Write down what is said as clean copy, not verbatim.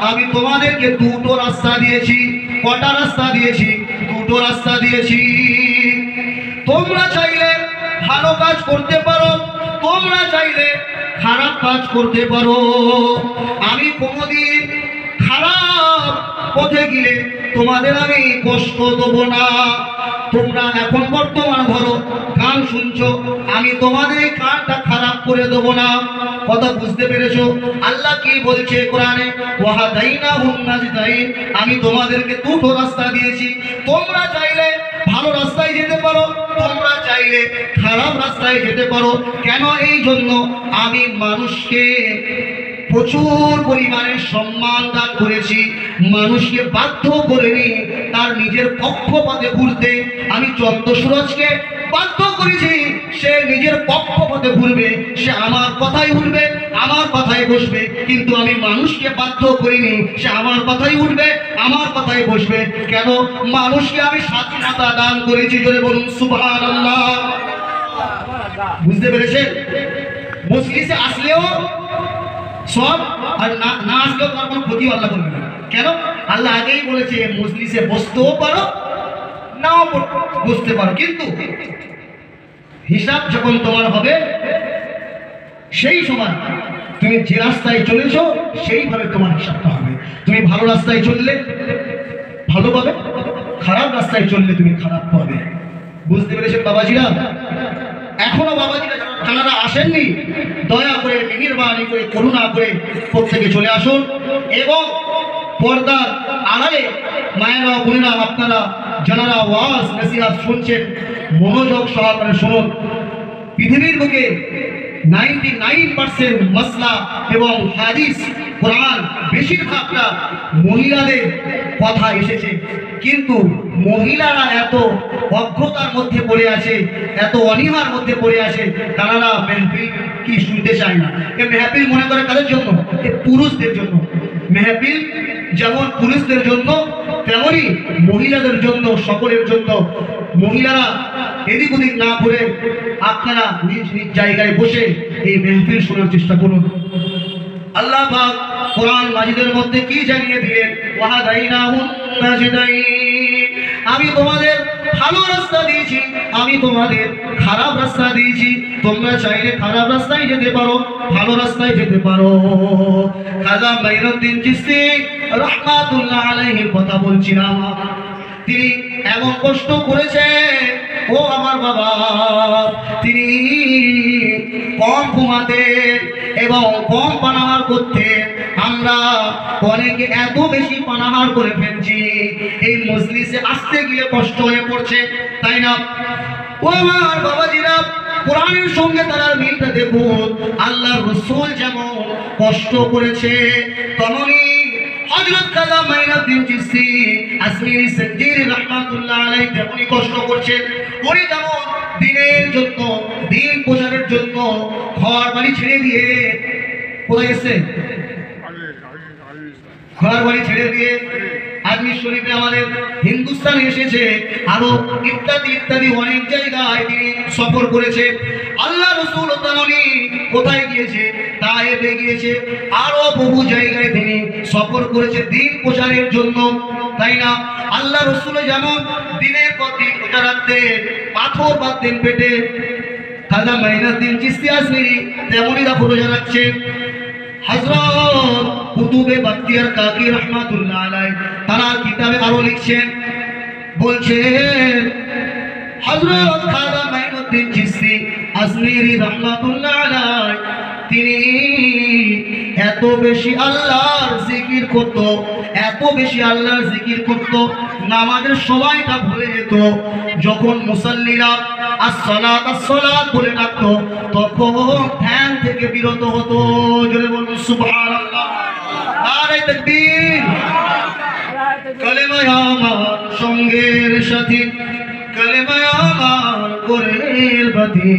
আমি তোমাদেরকে দুটো রাস্তা দিয়েছি। কটা রাস্তা দিয়েছি? দুটো রাস্তা দিয়েছি। তোমরা চাইলে ভালো কাজ করতে পারো, তোমরা চাইলে খারাপ কাজ করতে পারো। আমি কোনোদিন খারাপ পথে গেলে তোমাদের আমি কষ্ট দেবো না। তোমরা এখন বর্তমান ধরো গান শুনছো, আমি তোমাদের এই কানটা খারাপ করে দেবো না। কথা বুঝতে পেরেছো? আল্লাহ কি বলছে কোরআনে? ওয়াহাদাইনাহুন নাজদাইন, আমি তোমাদেরকে দুটো রাস্তা দিয়েছি। তোমরা চাইলে ভালো রাস্তায় যেতে পারো, তোমরা চাইলে খারাপ রাস্তায় যেতে পারো। কেন? এই জন্য আমি মানুষকে প্রচুর পরিমাণে সম্মান দান করেছি, মানুষকে বাধ্য করিনি তার নিজের পক্ষপাতে ঘুরতে। আমি চন্দ্র সূরজকে বাধ্য করেছি সে নিজের পক্ষপাতে ঘুরবে, সে আমার কথাই উঠবে, আমার কথাই বসবে। কিন্তু আমি মানুষকে বাধ্য করিনি সে আমার কথাই উঠবে, আমার কথাই বসবে। কেন? মানুষকে আমি স্বাধীনতা দান করেছি। জোরে বলুন সুবহানাল্লাহ। বুঝতে পেরেছেন? মজলিসে আসলেও সব, আর না আসলেও তোমার কোনো ক্ষতি আল্লাহ করবে না। কেন? আল্লাহ আগেই বলেছে মজলিসে বসতেও পারো, নাও বসতে পারো, কিন্তু হিসাব যখন তোমার হবে সেই সময় তুমি যে রাস্তায় চলেছো সেইভাবে তোমার হিসাবটা হবে। তুমি ভালো রাস্তায় চললে ভালো পাবে, খারাপ রাস্তায় চললে তুমি খারাপ পাবে। বুঝতে পেরেছেন বাবাজিরা? এখনো বাবাজিরা যারা আসেননি, দয়া করে মেহেরবানি করে করুণা করে প্রত্যেকে চলে আসুন এবং পর্দার আড়ালে মায়েরা বোনেরা আপনারা যারা ওয়াজ নসিহত শুনছেন মনোযোগ সহকারে শুনুন। পৃথিবীর বুকে 99% মাসলা এবং হাদিস কোরআন বেশিরভাগটা মহিলাদের কথা এসেছে, কিন্তু মহিলারা এত অজ্ঞতার মধ্যে পড়ে আছে, এত অনীহার মধ্যে পড়ে আছে, তারা মেহফিল কি শুনতে চায় না। এ মেহফিল মনে করে কাদের জন্য? এ পুরুষদের জন্য। মেহফিল যেমন পুরুষদের জন্য তেমনই মহিলাদের জন্য, সকলের জন্য। মহিলারা এদিক ওদিক না করে আপনারা নিজ নিজ জায়গায় বসে এই মেহফিল শোনার চেষ্টা করুন। আল্লাহ পাক কোরআন মাজিদের মধ্যে কি জানিয়ে দিলেন? ওয়াহাদাইনাহুন নাজদাইন, আমি তোমাদের ভালো রাস্তা দিয়েছি, আমি তোমাদের খারাপ রাস্তা দিয়েছি। তোমরা চাইলে খারাপ রাস্তায় যেতে পারো, ভালো রাস্তায় যেতে পারো। খাজা মাইনুদ্দিন চিশতি রাহমাতুল্লাহ আলাইহির কথা বলছিলাম। তিনি এমন কষ্ট করেছে, ও আমার বাবা, তিনি কম ঘুমাতেন এবং কম পানাহার করতেন। আমরা অনেকে এত বেশি পানাহার করে ফেলছি, এই মজলিসে আসতে গিয়ে কষ্ট হয়ে পড়ছে, তাই না? ও আমার বাবাজিরা, কোরআনের সঙ্গে তার মিলটা দেখুন। আল্লাহ রাসূল যেমন কষ্ট করেছে, তেমনি হযরত খাজা মাইনুদ্দিন চিশতি আসমিরি সিদ্দিকী রাহমাতুল্লাহ আলাইহি তেমনি কষ্ট করছেন। উনি যেমন দিনের জন্য, দিন প্রচারের জন্য ঘর বাড়ি ছেড়ে দিয়ে কোথায় গেছে? ঘর বাড়ি ছেড়ে দিয়ে আজমির শরীফে আমাদের হিন্দুস্তানে এসেছে, আরো ইত্যাদি ইত্যাদি অনেক জায়গায় তিনি সফর করেছে। আল্লাহ রাসূল তেমনি কোথায় গিয়েছে? তায়েফে গিয়েছে, আরো বহু জায়গায় তিনি সফর করেছে দিন প্রচারের জন্য, তাই না? আল্লাহ রাসূল যেমন দিনের পর দিন প্রচারার্থে পাথর বাঁধতেন পেটে, খাজা মাইনুদ্দিন চিশতি আসমিরি তেমনি রোজা রাখছেন। হযরত কুতুবে বাখতিয়ার কাকি রাহমাতুল্লাহ আলাইহি তারা কিতাবে আরো লিখছেন, বলছেন হযরত খাজা মাইনুদ্দিন চিশতি আসমিরি রাহমাতুল্লাহ আলাইহি তিনি এত বেশি আল্লাহর জিকির করত, এত বেশি আল্লাহর জিকির করত, নামাজের সময়টা ভুলে যেত। যখন মুসাল্লিরা আসসালাত আসসালাত বলে ডাকতো, তখন ধ্যান থেকে বিরত হতো। জোরে বলুন সুবহানাল্লাহ, নারে তাকবীর। কালেমায়ে আমার সঙ্গের সাথী, কালেমায়ে আমার গোরের বাতি।